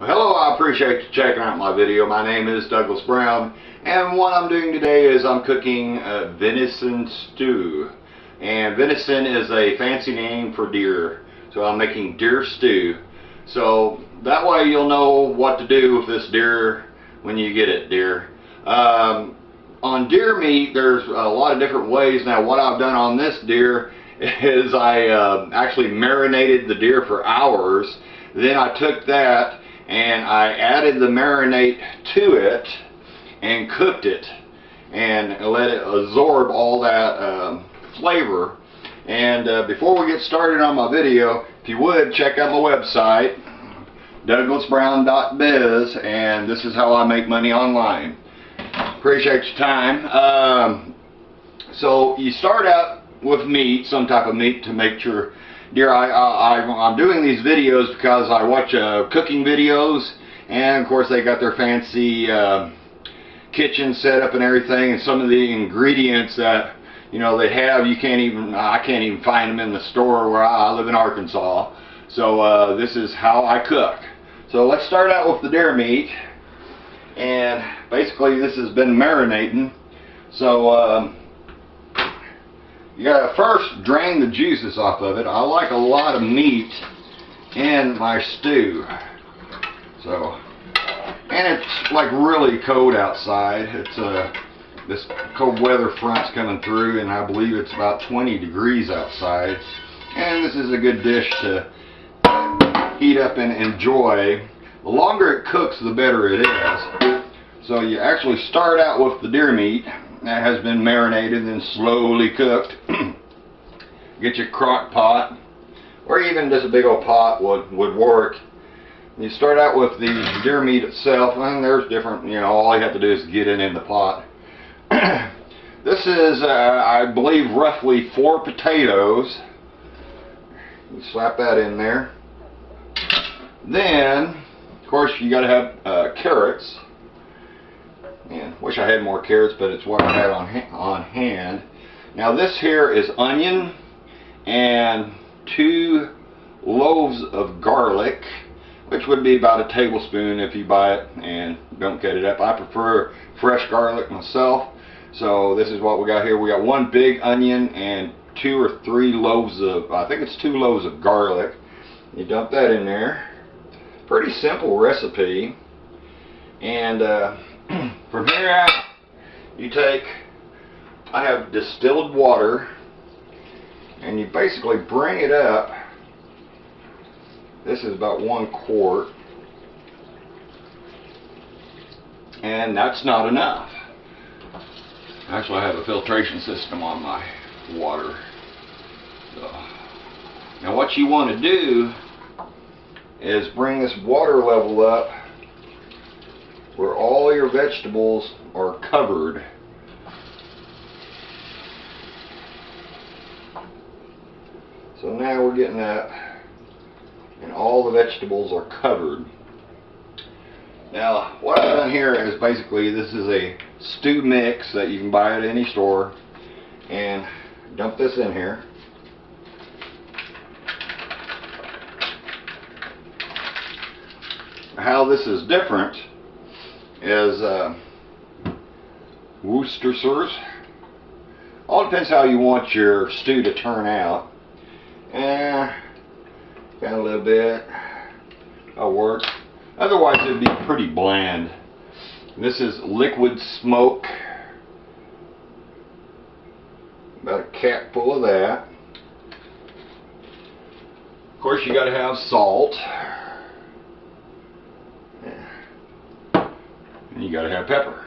Well, hello, I appreciate you checking out my video. My name is Douglas Brown, and what I'm doing today is I'm cooking venison stew. And venison is a fancy name for deer, so I'm making deer stew. So that way you'll know what to do with this deer when you get it, deer. On deer meat, there's a lot of different ways. Now, what I've done on this deer is I actually marinated the deer for hours. Then I took that and I added the marinade to it and cooked it and let it absorb all that flavor. And before we get started on my video, if you would check out my website, douglasbrown.biz, and this is how I make money online. Appreciate your time. So you start out with meat, some type of meat, to make your deer. I'm doing these videos because I watch cooking videos, and of course they got their fancy kitchen setup and everything, and some of the ingredients that they have, I can't even find them in the store where I live in Arkansas. So this is how I cook. So let's start out with the deer meat, and basically this has been marinating. So you gotta first drain the juices off of it. I like a lot of meat in my stew. So, and it's like really cold outside. It's this cold weather front's coming through, and I believe it's about 20 degrees outside. And this is a good dish to heat up and enjoy. The longer it cooks, the better it is. So you actually start out with the deer meat that has been marinated and slowly cooked. Get your crock pot, or even just a big old pot would work. You start out with the deer meat itself, and there's different, all you have to do is get it in the pot. This is, I believe, roughly 4 potatoes. You slap that in there. Then, of course, you got to have carrots. And wish I had more carrots, but it's what I had on hand. Now this here is onion and 2 loaves of garlic, which would be about a tablespoon if you buy it and don't cut it up. I prefer fresh garlic myself. So this is what we got here. We got 1 big onion and 2 or 3 loaves of, I think it's 2 loaves of garlic. You dump that in there. Pretty simple recipe. And from here out, you take, I have distilled water, and you basically bring it up. This is about 1 quart, and that's not enough. Actually, I have a filtration system on my water. So, now what you want to do is bring this water level up where all your vegetables are covered. So now we're getting that, and all the vegetables are covered. Now what I've done here is basically, this is a stew mix that you can buy at any store, and dump this in here. How this is different is Worcestershire. All depends how you want your stew to turn out. Got a little bit. That'll work. Otherwise, it'd be pretty bland. This is liquid smoke. About a cap full of that. Of course, you got to have salt. And you got to have pepper.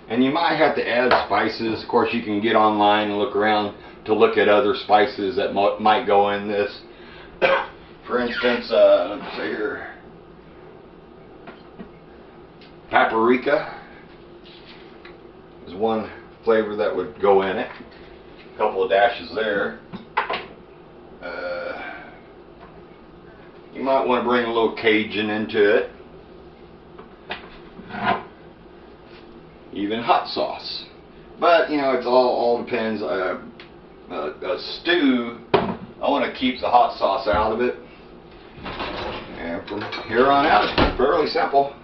And you might have to add spices. Of course, you can get online and look around to look at other spices that might go in this. For instance, let's see here, paprika is one flavor that would go in it. A couple of dashes there. You might want to bring a little Cajun into it. Even hot sauce. But, it all depends. A stew, I want to keep the hot sauce out of it. from here on out, it's fairly simple.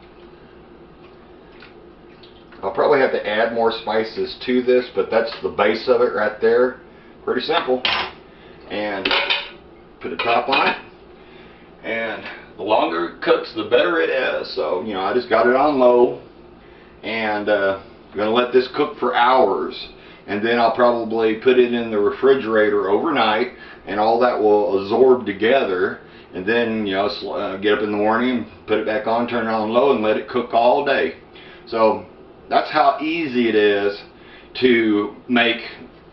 I'll probably have to add more spices to this, but that's the base of it right there. Pretty simple. And put a top on it. And the longer it cooks, the better it is. So, you know, I just got it on low. And I'm going to let this cook for hours. And then I'll probably put it in the refrigerator overnight. And all that will absorb together. And then, you know, get up in the morning and put it back on, turn it on low, and let it cook all day. So that's how easy it is to make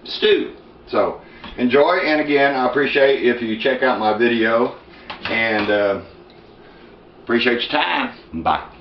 stew. So enjoy, and again, I appreciate if you check out my video, and appreciate your time. Bye.